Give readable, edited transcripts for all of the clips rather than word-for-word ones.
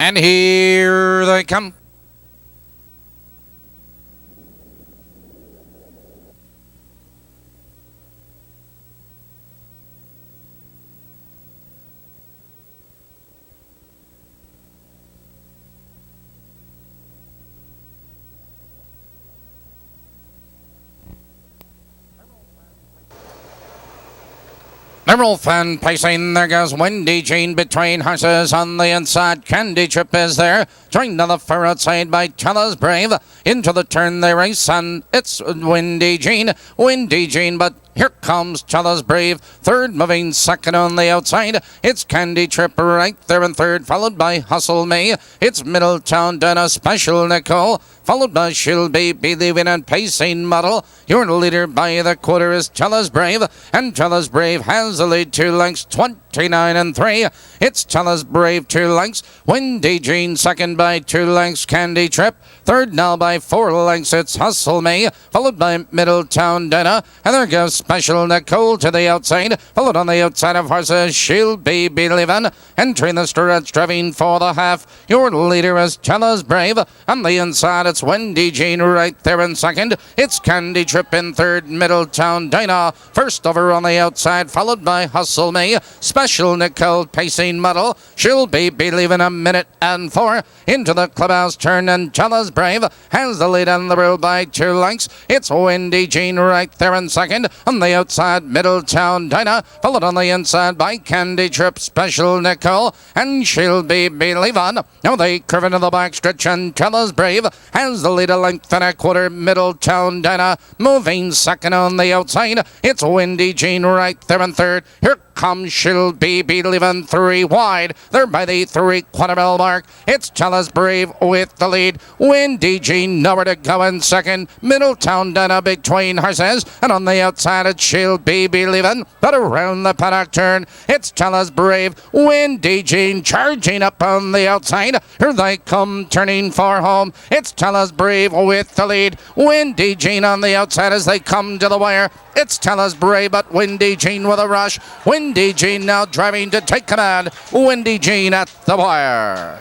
And here they come. Liberal fan pacing, there goes Windy Jean between horses on the inside. Candy Trip is there, joined on the far outside by Tella's Brave. Into the turn they race, and it's Windy Jean, but here comes Tella's Brave. Third moving second on the outside. It's Candy Trip right there in third, followed by Hustle May. It's Middletown Donna Special Nicole, followed by She'll Be Believing and Pacing Model. Your leader by the quarter is Tella's Brave, and Tella's Brave has the lead 2 lengths, 29 and 3. It's Tella's Brave 2 lengths. Windy Jean second by 2 lengths. Candy Trip third now by 4 lengths. It's Hustle May, followed by Middletown Dana. And there goes Special Nicole to the outside, followed on the outside of horses She'll Be Believing. Entering the stretch, driving for the half. Your leader is Tella's Brave. On the inside, it's Windy Jean right there in second. It's Candy Trip in third. Middletown Dana first over on the outside, followed by Hustle May. Special Nicole pacing model. She'll Be Believing a minute and 4 into the clubhouse turn, and Tella's Brave has the lead on the road by 2 lengths. It's Windy Jean right there in second. On the outside, Middletown Dinah, followed on the inside by Candy Trip, Special Nicole, and She'll Be Believing. Now they curve into the back stretch, and Tella's Brave has the lead a length and a quarter. Middletown Dinah moving second on the outside. It's Windy Jean right there in third. Here comes She'll Be Believing 3 wide. They're by the 3/4 mile mark. It's Tella's Brave with the lead. Windy Jean nowhere to go in second. Middletown Dana between horses, and on the outside it's She'll Be Believing. But around the paddock turn, it's Tella's Brave. Windy Jean charging up on the outside. Here they come turning for home. It's Tella's Brave with the lead. Windy Jean on the outside as they come to the wire. It's Tella's Brave, but Windy Jean with a rush. Windy Jean now driving to take command. Windy Jean at the wire.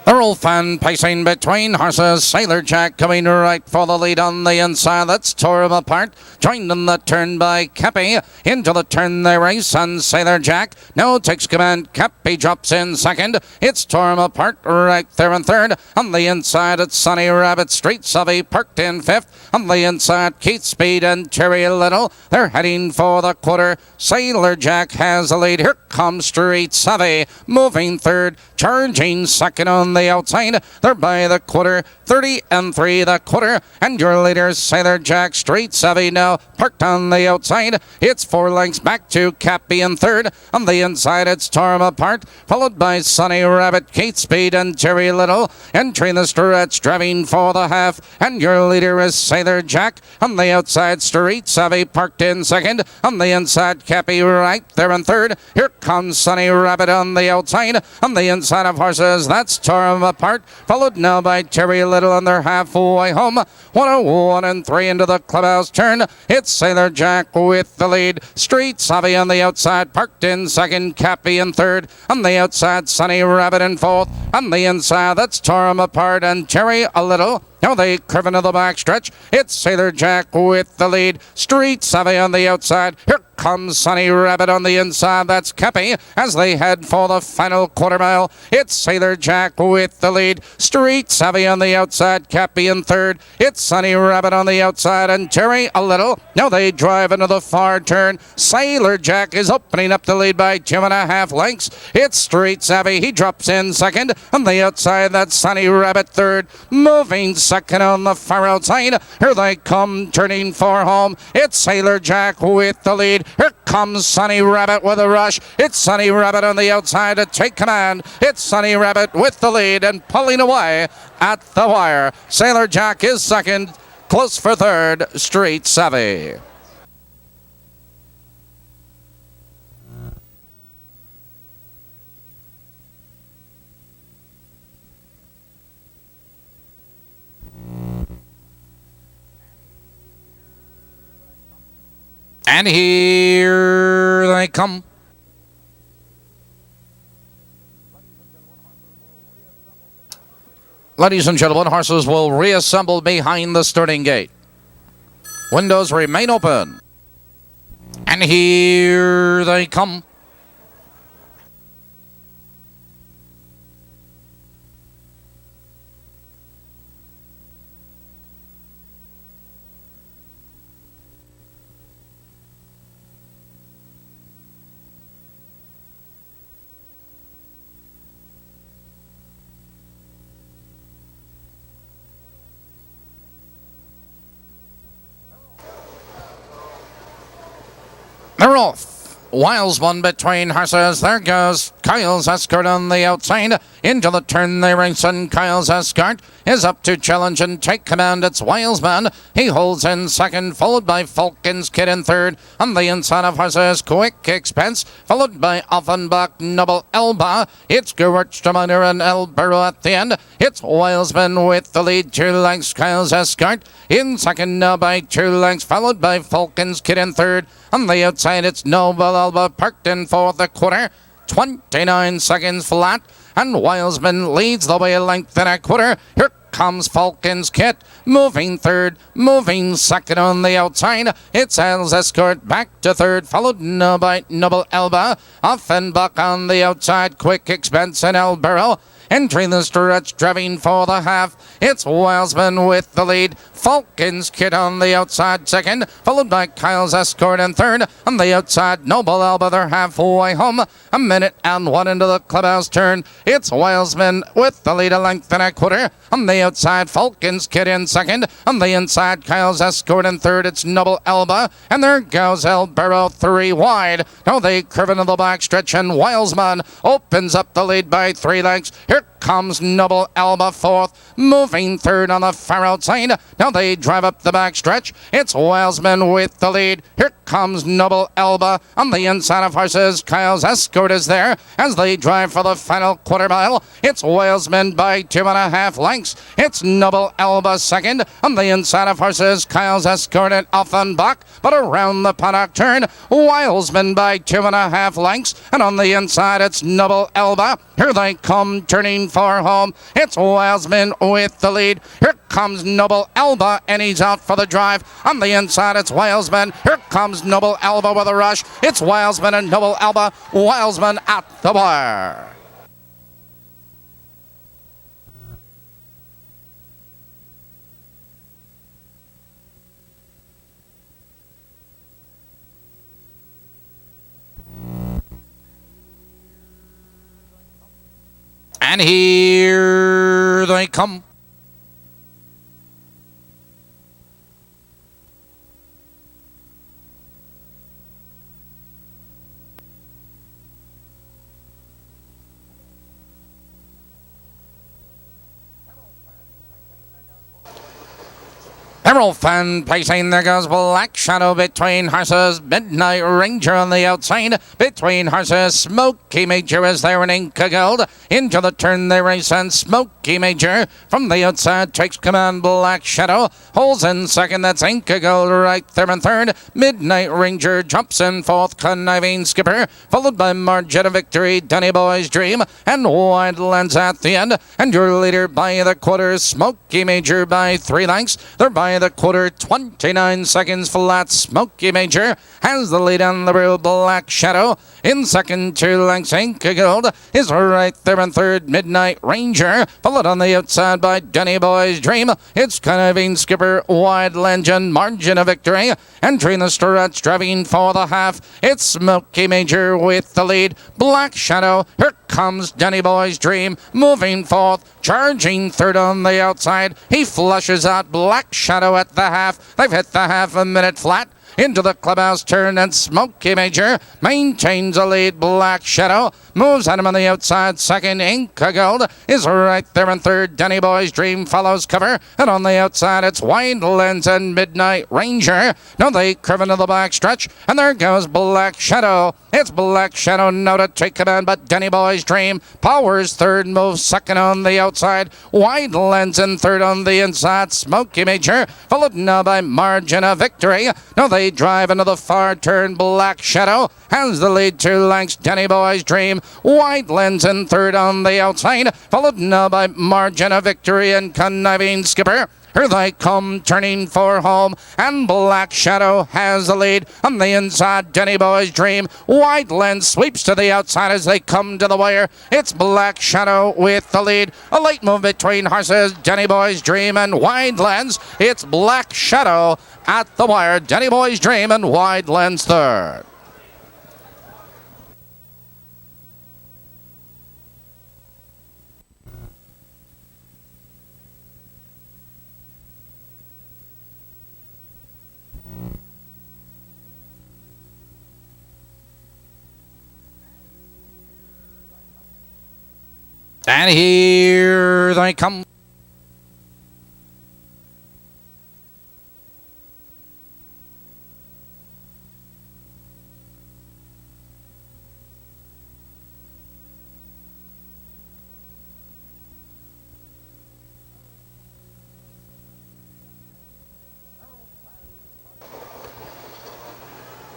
Earl Fan pacing between horses. Sailor Jack coming right for the lead on the inside. Let's tore him apart. Joined in the turn by Cappy. Into the turn they race, and Sailor Jack now takes command. Cappy drops in second. It's tore him apart right there in third. On the inside, it's Sunny Rabbit. Street Savvy parked in fifth. On the inside, Keith Speed and Cherry Little. They're heading for the quarter. Sailor Jack has the lead. Here comes Street Savvy moving third. Charging second on the outside. They're by the quarter. 30 and 3 the quarter. And your leader, Sailor Jack. Street Savvy now parked on the outside. It's 4 lengths back to Cappy in third. On the inside, it's Torm apart, followed by Sunny Rabbit, Kate Speed, and Terry Little. Entering the stretch, driving for the half. And your leader is Sailor Jack. On the outside, Street Savvy parked in second. On the inside, Cappy right there in third. Here comes Sunny Rabbit on the outside. On the inside of horses, that's Torm apart, followed now by Terry Little, and they're halfway home. 101 and 3 into the clubhouse turn. It's Sailor Jack with the lead. Street Savvy on the outside, parked in second. Cappy in third. On the outside, Sunny Rabbit in fourth. On the inside, that's Torm apart and Terry a little. Now they curve into the back stretch. It's Sailor Jack with the lead. Street Savvy on the outside. Here comes Sunny Rabbit on the inside. That's Cappy as they head for the final quarter mile. It's Sailor Jack with the lead. Street Savvy on the outside. Cappy in third. It's Sunny Rabbit on the outside and Terry a little. Now they drive into the far turn. Sailor Jack is opening up the lead by 2.5 lengths. It's Street Savvy. He drops in second. On the outside, that's Sunny Rabbit third. Moving second on the far outside. Here they come turning for home. It's Sailor Jack with the lead. Here comes Sunny Rabbit with a rush. It's Sunny Rabbit on the outside to take command. It's Sunny Rabbit with the lead and pulling away at the wire. Sailor Jack is second. Close for third, Street Savvy. And here they come. Ladies and gentlemen, horses will reassemble behind the starting gate. Windows remain open. And here they come. They're off. Wiles one between horses. There goes Kyle's Escort on the outside. Into the turn they race, and Kyle's Escort is up to challenge and take command. It's Wilesman. He holds in second, followed by Falcon's Kid in third. On the inside of horses, Quick Expense, followed by Offenbach, Noble Elba. It's Gewürztraminer and El Burrow at the end. It's Wilesman with the lead, 2 lengths. Kyle's Escort in second now by 2 lengths, followed by Falcon's Kid in third. On the outside, it's Noble Elba parked in for the quarter. 29 seconds flat, and Wilesman leads the way a length and a quarter. Here comes Falcon's Kit, moving third, moving second on the outside. It's Al's Escort back to third, followed now by Noble Elba. Offenbach on the outside, Quick Expense and El Burrow. Entering the stretch, driving for the half. It's Wilesman with the lead. Falcon's Kid on the outside second, followed by Kyle's Escort in third. On the outside, Noble Elba, they're halfway home. A minute and 1 into the clubhouse turn. It's Wilesman with the lead, a length and a quarter. On the outside, Falcon's Kid in second. On the inside, Kyle's Escort in third. It's Noble Elba. And there goes El Burrow 3 wide. Now they curve into the back stretch, and Wilesman opens up the lead by 3 lengths. Here comes Noble Elba fourth, moving third on the far outside. Now they drive up the back stretch. It's Wilesman with the lead. Here comes Noble Elba. On the inside of horses, Kyle's Escort is there as they drive for the final quarter mile. It's Wilesman by 2.5 lengths. It's Noble Elba second. On the inside of horses, Kyle's Escort and Offenbach. But around the paddock turn, Wilesman by 2.5 lengths. And on the inside, it's Noble Elba. Here they come, turning for home. It's Wilesman with the lead. Here comes Noble Elba, and he's out for the drive. On the inside, it's Wilesman. Here comes Noble Elba with a rush. It's Wilesman and Noble Elba. Wilesman at the bar. And here they come. Emerald Fan placing, there goes Black Shadow between horses. Midnight Ranger on the outside. Between horses, Smoky Major is there in Inca Gold. Into the turn they race, and Smoky Major from the outside takes command. Black Shadow holds in second. That's Inca Gold right there in third. Midnight Ranger jumps in fourth. Conniving Skipper, followed by Margin of Victory, Danny Boy's Dream, and Wildlands at the end. And your leader by the quarter, Smoky Major by 3 lengths. They're by the quarter, 29 seconds flat. Smoky Major has the lead on the real Black Shadow. In second, 2 lengths, Inca Gold is right there in third. Midnight Ranger, followed on the outside by Danny Boy's Dream. It's Conniving Skipper, Wide Legend, Margin of Victory. Entering the stretch, driving for the half. It's Smoky Major with the lead. Black Shadow, here comes Danny Boy's Dream, moving fourth. Charging third on the outside. He flushes out Black Shadow at the half. They've hit the half a minute flat. into the clubhouse turn, and Smoky Major maintains a lead. Black Shadow moves at him on the outside. Second, Inca Gold is right there in third. Denny Boy's Dream follows cover, and on the outside it's Wide Lens and Midnight Ranger. Now they curve into the back stretch, and there goes Black Shadow. It's Black Shadow now to take command, but Denny Boy's Dream powers third, moves second on the outside. Wide Lens in third on the inside. Smoky Major followed now by Margin of Victory. Now they drive into the far turn. Black Shadow has the lead 2 lengths. Denny Boy's Dream, Wide Lens in third on the outside, followed now by Margin of Victory and Conniving Skipper. Here they come, turning for home, and Black Shadow has the lead on the inside. Denny Boy's Dream, Wide Lens sweeps to the outside as they come to the wire. It's Black Shadow with the lead. A late move between horses, Denny Boy's Dream and Wide Lens. It's Black Shadow at the wire. Denny Boy's Dream and Wide Lens third. And here they come.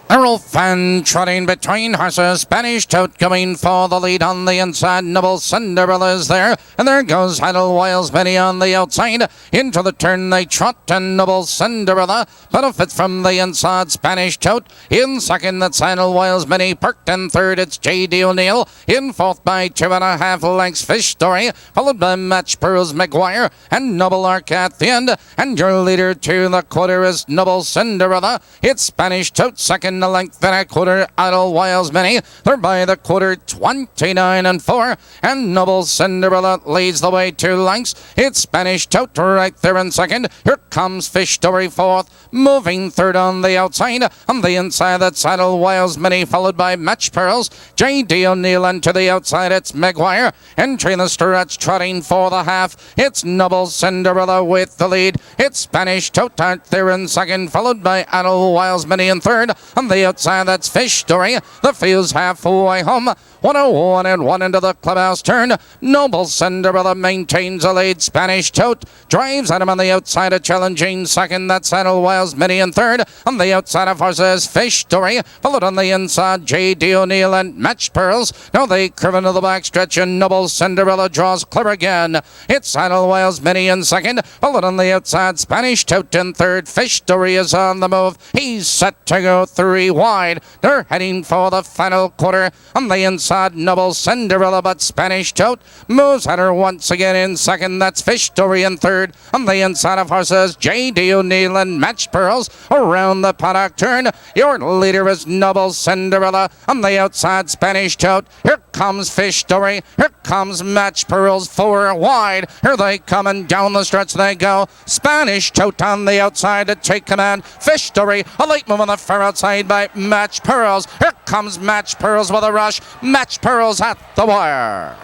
Earl Fan trotting between horses. Spanish Tote coming for the lead on the inside. Noble Cinderella is there. And there goes Idlewiles Benny on the outside. Into the turn they trot, and Noble Cinderella benefits from the inside. Spanish Tote in second. That's Idlewiles Benny. Perked in third. It's J.D. O'Neill. In fourth by 2.5 lengths. Fish Story. Followed by Match Pearls McGuire and Noble Arc at the end. And your leader to the quarter is Noble Cinderella. It's Spanish Tote second. A length and a quarter. Idlewiles Benny. They're by the quarter 29-4. And Noble Cinderella leads the way 2 lengths. It's Spanish Tote right there in second. Here comes Fish Story fourth. Moving third on the outside. On the inside that's Idlewiles Benny followed by Match Pearls. J.D. O'Neill, and to the outside it's McGuire. Entering the stretch trotting for the half. It's Noble Cinderella with the lead. It's Spanish Tote out there in second, followed by Idlewiles Benny in third. On the outside, that's Fish Story. The field's halfway home. 101 and 1 into the clubhouse turn. Noble Cinderella maintains a lead. Spanish Tote drives at him on the outside, a challenging second. That's Idlewiles Benny in third. On the outside of horses, Fish Story. Followed on the inside, J.D. O'Neill and Match Pearls. Now they curve into the back stretch, and Noble Cinderella draws clear again. It's Idlewiles Benny in second. Followed on the outside, Spanish Tote in third. Fish Story is on the move. He's set to go 3 wide. They're heading for the final quarter. On the inside, Noble Cinderella, but Spanish Tote moves at her once again in second. That's Fish Story in third. On the inside of horses, J.D. O'Neill and Match Pearls. Around the paddock turn, your leader is Noble Cinderella. On the outside, Spanish Tote. Here comes Fish Story. Here comes Match Pearls 4 wide. Here they come, and down the stretch they go. Spanish Tote on the outside to take command. Fish Story, a late move on the far outside by Match Pearls. Here comes Match Pearls with a rush. Match Pearls at the wire.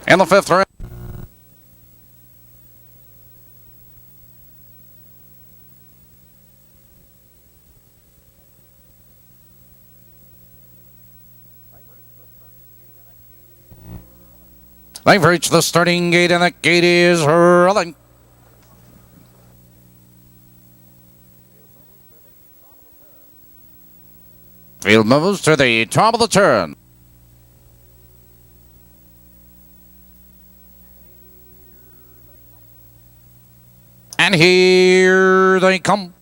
In the 5th round. They've reached the starting gate, and the gate is rolling. Field moves to the top of the turn. And here they come.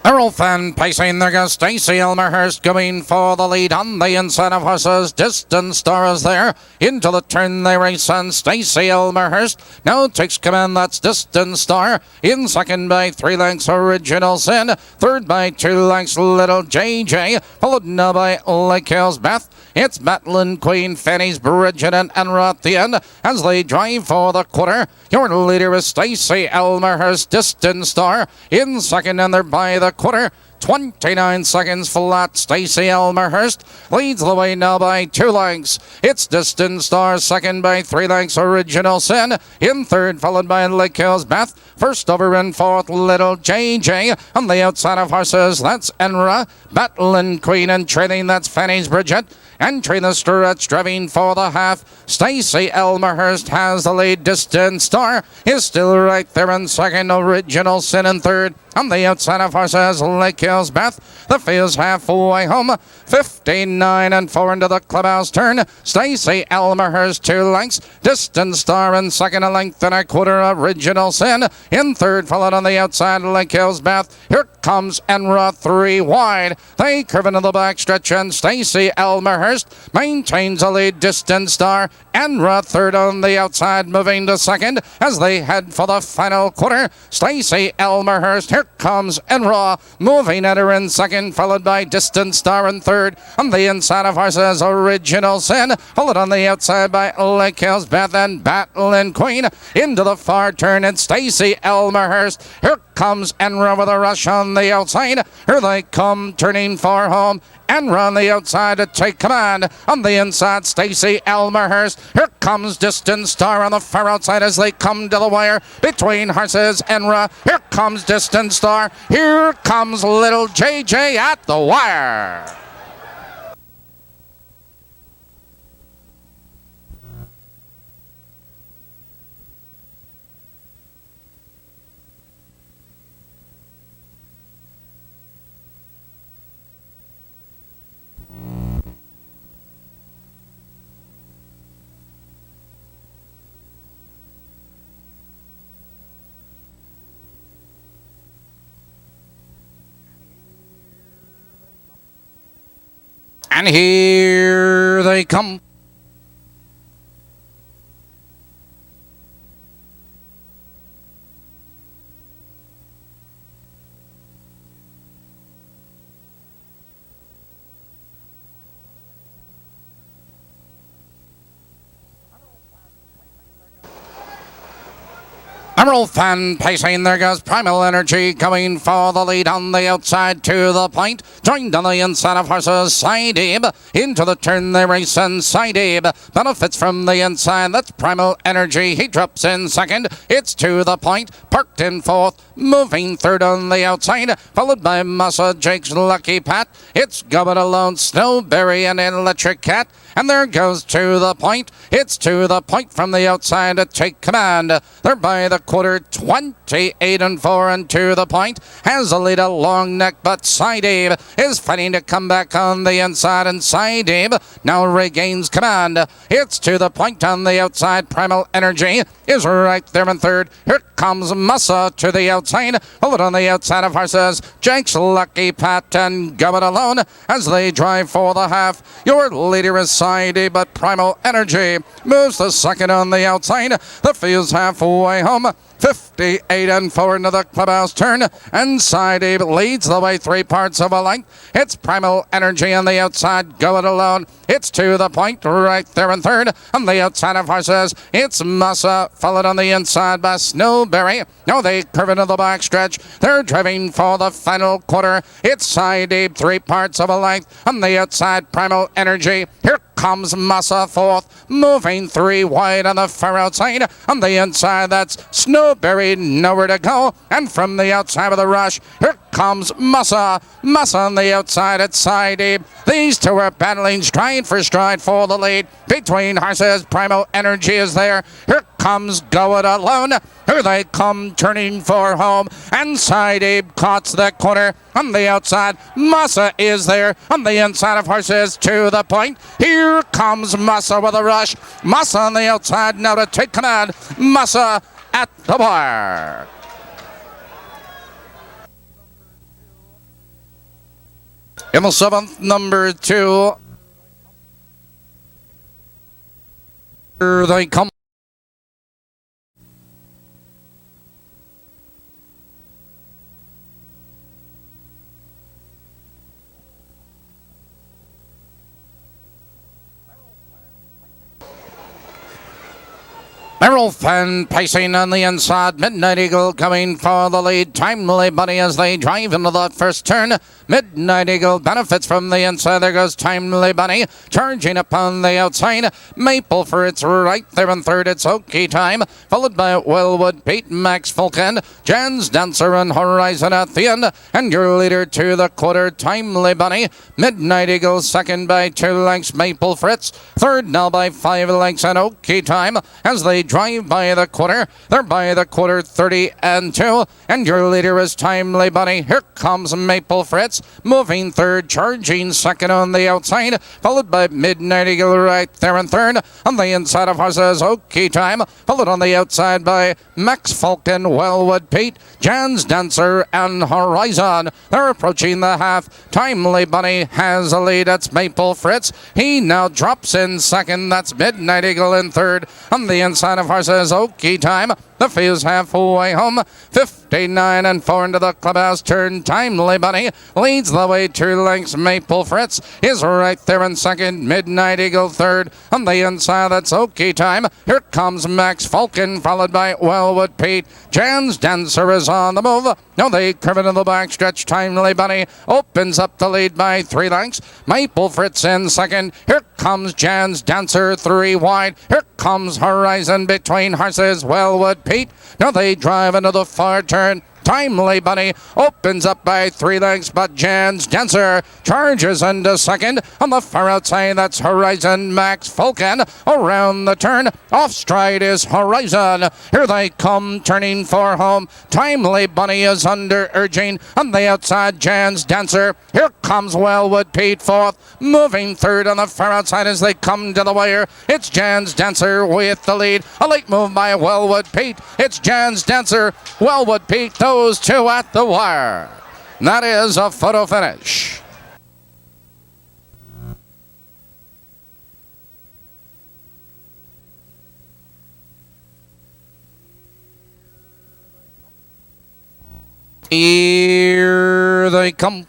Earl Number fan pacing there goes Stacy Elmerhurst going for the lead on the inside of horses. Distant Star is there. Into the turn they race and Stacy Elmerhurst now takes command. That's Distant Star. In second by 3 lengths Original Sin. Third by 2 lengths Little JJ. Followed now by Lake Hills Beth. It's Battling Queen, Fanny's Bridget and Enra at the end as they drive for the quarter. Your leader is Stacy Elmerhurst. Distant Star in second and they're by the quarter. 29 seconds flat. Stacy Elmerhurst leads the way now by 2 lengths. It's Distant Star second by 3 lengths Original Sin. In third followed by Lake Hills Beth. First over in fourth Little JJ. On the outside of horses that's Enra. Battling Queen and trailing that's Fanny's Bridget. Entering the stretch, driving for the half. Stacy Elmerhurst has the lead. Distant Star is still right there in second. Original Sin in third. On the outside of horses, Lake Hills Beth. The field's halfway home. 59 and 4 into the clubhouse turn. Stacy Elmerhurst 2 lengths. Distant Star in second, a length and a quarter. Original Sin in third, followed on the outside, Lake Hills Beth. Here comes Enra 3 wide. They curve into the back stretch and Stacy Elmerhurst maintains a lead. Distant Star. Enra third on the outside, moving to second as they head for the final quarter. Stacy Elmerhurst. Here comes Enra, moving at her in second, followed by Distant Star in third. On the inside of horses, Original Sin, followed on the outside by Lake Hills Beth and Battling Queen. Into the far turn, it's Stacy Elmerhurst. Here comes Enra with a rush on the outside. Here they come, turning for home. Enra on the outside to take command. On the inside, Stacy Elmerhurst. Here comes Distant Star on the far outside as they come to the wire. Between horses, Enra. Here comes Distant Star. Here comes Little JJ at the wire. And here they come. Emerald Fan pacing, there goes Primal Energy going for the lead on the outside to the point. Joined on the inside of horses, Side Abe. Into the turn they race and Side Abe benefits from the inside. That's Primal Energy. He drops in second. It's to the point. Parked in fourth. Moving third on the outside. Followed by Massa Jake's Lucky Pat. It's Go It Alone, Snowberry and Electric Cat. And there goes to the point. It's to the point from the outside to take command. They're by the quarter, 28 and 4 and to the point. Has a lead a long neck, but Side Abe is fighting to come back on the inside. And Side Abe now regains command. It's to the point on the outside. Primal Energy is right there in third. Here comes Massa to the outside. Followed on the outside of horses, Jake's Lucky Pat and Go It Alone as they drive for the half. Your leader is Side Abe, but Primal Energy moves the second on the outside. The field's halfway home. 58 and 4 into the clubhouse turn, and Side Abe leads the way 3 parts of a length. It's Primal Energy on the outside. Go It Alone. It's to the point right there in third. On the outside of horses, it's Massa, followed on the inside by Snowberry. Now they curve into the back stretch. They're driving for the final quarter. It's Side Abe, 3 parts of a length. On the outside, Primal Energy. Here comes Massa fourth, moving 3 wide on the far outside. On the inside, that's Snowberry, nowhere to go. And from the outside of the rush, here comes Massa. Massa on the outside at Side Abe. These two are battling stride for stride for the lead. Between horses, Primal Energy is there. Here comes Go It Alone. Here they come, turning for home. And Side Abe caught the corner. On the outside, Massa is there. On the inside of horses, to the point. Here comes Massa with a rush. Massa on the outside now to take command. Massa at the bar. In the 7th, number 2. Here they come. Merrill Fan pacing on the inside. Midnight Eagle coming for the lead. Timely Bunny as they drive into the first turn. Midnight Eagle benefits from the inside. There goes Timely Bunny charging upon the outside. Maple for its right there in third. It's Okie Time, followed by Wellwood Pete, Max Falcon, Jan's Dancer, and Horizon at the end. And your leader to the quarter, Timely Bunny. Midnight Eagle second by 2 lengths. Maple Fritz third now by 5 lengths. And Okie Time as they drive by the quarter. They're by the quarter 30 and 2. And your leader is Timely Bunny. Here comes Maple Fritz moving third, charging second on the outside, followed by Midnight Eagle right there in third. On the inside of horses, Okie Time, followed on the outside by Max Falcon, Wellwood Pete, Jan's Dancer, and Horizon. They're approaching the half. Timely Bunny has a lead. That's Maple Fritz. He now drops in second. That's Midnight Eagle in third. On the inside of horses, Okie Time. The field's halfway home. 59 and 4 into the clubhouse turn. Timely Bunny leads the way 2 lengths. Maple Fritz is right there in second. Midnight Eagle third. On the inside, that's Okie Time. Here comes Max Falcon, followed by Wellwood Pete. Jan's Dancer is on the move. Now they curve into the back stretch. Timely Bunny opens up the lead by 3 lengths. Maple Fritz in second. Here comes Jan's Dancer 3 wide. Here comes Horizon between horses. Wellwood Pete. Now they drive into the far turn. Timely Bunny opens up by 3 lengths, but Jan's Dancer charges into second. On the far outside, that's Horizon. Max Falcon around the turn. Off stride is Horizon. Here they come, turning for home. Timely Bunny is under urging. On the outside, Jan's Dancer. Here comes Wellwood Pete fourth, moving third on the far outside as they come to the wire. It's Jan's Dancer with the lead. A late move by Wellwood Pete. It's Jan's Dancer, Wellwood Pete. Those 2 at the wire. That is a photo finish. Here they come.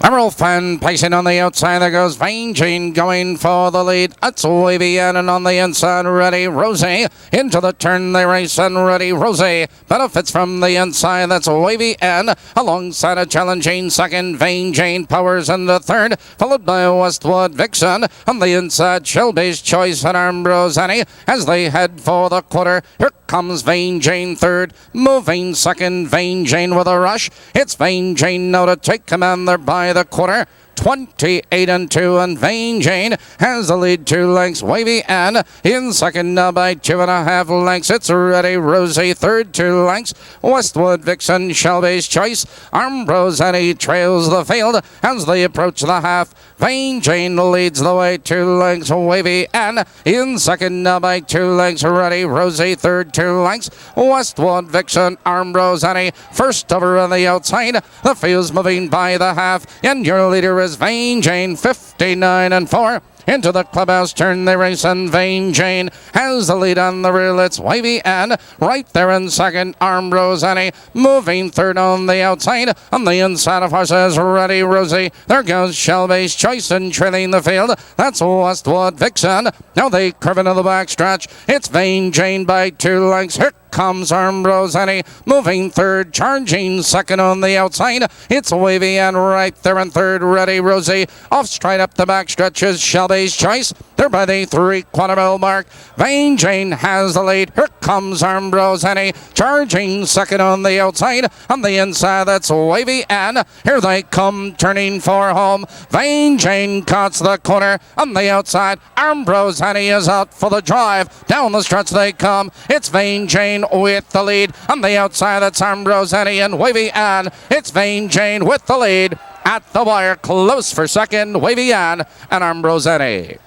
Merrill Fan placing on the outside. There goes Vain Jean going for the lead. It's Wavy Ann, and on the inside, Ready Rosie. Into the turn they race, and Ready Rosie benefits from the inside. That's Wavy Ann. Alongside a challenging second, Vain Jane powers in the third, followed by Westwood Vixen. On the inside, Shelby's Choice and Ambrose Annie as they head for the quarter. Here comes Vain Jane third, moving second, Vain Jane with a rush. It's Vain Jane now to take command there by the quarter. 28 and 2, and Vain Jane has the lead 2 lengths. Wavy Ann in second now by 2.5 lengths. It's Ready Rosie third, 2 lengths. Westwood Vixen, Shelby's Choice. Ambrose Annie trails the field as they approach the half. Vain Jane leads the way 2 lengths. Wavy Ann in second now by 2 lengths. Ready Rosie third, 2 lengths. Westwood Vixen, Ambrose Annie first over on the outside. The field's moving by the half, and your leader is Vain Jane, 59 and 4. Into the clubhouse turn they race, and Vain Jane has the lead on the rear. It's Wavy Ann right there in second. Ambrose Annie moving third on the outside. On the inside of horses, Ready Rosie. There goes Shelby's Choice, and trailing the field, that's Westwood Vixen. Now they curve into the back stretch. It's Vain Jane by 2 lengths. Here comes Ambrose Annie moving third, charging second on the outside. It's Wavy Ann right there in third. Ready Rosie off straight up the back stretches. Shelby's Choice. They're by the 3/4 mile mark. Vain Jane has the lead. Here comes Ambrose Annie charging second on the outside. On the inside, that's Wavy Ann. Here they come, turning for home. Vain Jane cuts the corner. On the outside, Ambrose Annie is out for the drive. Down the stretch they come. It's Vain Jane with the lead. On the outside, that's Ambrose Annie and Wavy Ann. It's Vain Jane with the lead. At the wire, close for second, Wavy Ann and Ambrose Annie.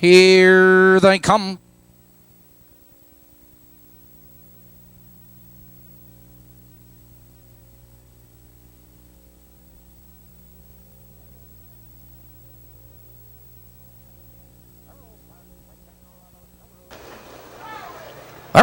Here they come.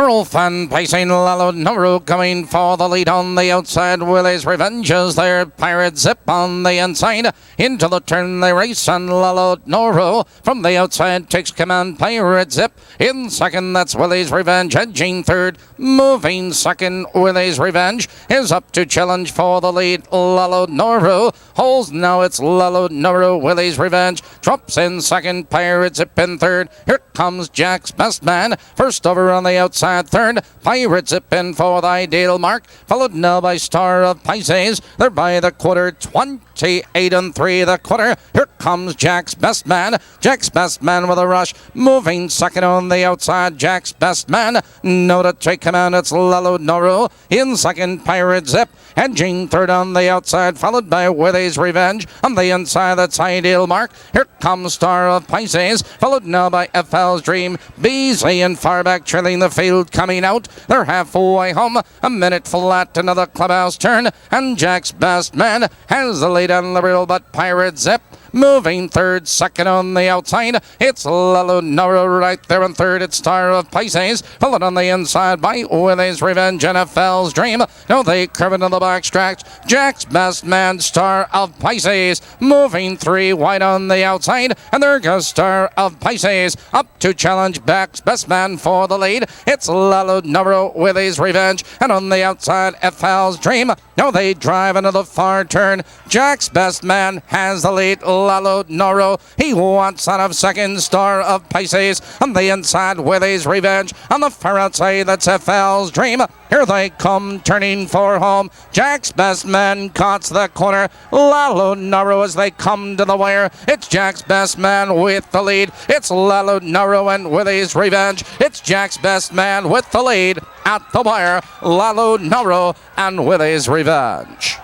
Earl Fan pacing Lalo Nuru coming for the lead on the outside. Willie's Revenge is there. Pirate Zip on the inside. Into the turn they race and Lalo Nuru from the outside takes command. Pirate Zip in second. That's Willie's Revenge. Edging third. Moving second. Willie's Revenge is up to challenge for the lead. Lalo Nuru holds now. It's Lalo Nuru. Willie's Revenge drops in second. Pirate Zip in third. Here comes Jack's Best Man. First over on the outside. Third, Pirate Zip in for the ideal mark, followed now by Star of Pisces. They're by the quarter, 28 and 3 the quarter. Here comes Jack's Best Man. Jack's Best Man with a rush, moving second on the outside. Jack's Best Man, no to take command. It's Lalo Nuru in second. Pirate Zip edging third on the outside, followed by Willie's Revenge on the inside. That's ideal mark. Here comes Star of Pisces, followed now by FL's Dream. Beasley and far back trailing the field. Coming out, they're halfway home. A minute flat, another clubhouse turn, and Jack's Best Man has the lead on the riddle, but Pirate Zip moving third, second on the outside. It's Lalo Nuru right there in third. It's Star of Pisces, followed on the inside by Willie's Revenge and FL's Dream. Now they curve into the back stretch. Jack's Best Man, Star of Pisces, moving three wide on the outside, and there goes Star of Pisces up to challenge Jack's Best Man for the lead. It's Lalo Nuru, Willie's Revenge, and on the outside FL's Dream. Now they drive into the far turn. Jack's Best Man has the lead. Lalo Nuru, he wants out of second. Star of Pisces on the inside. Willie's Revenge on the far outside. That's FL's Dream. Here they come, turning for home. Jack's Best Man cuts the corner. Lalo Nuru as they come to the wire. It's Jack's Best Man with the lead. It's Lalo Nuru and Willie's Revenge. It's Jack's Best Man with the lead at the wire. Lalo Nuru and Willie's Revenge.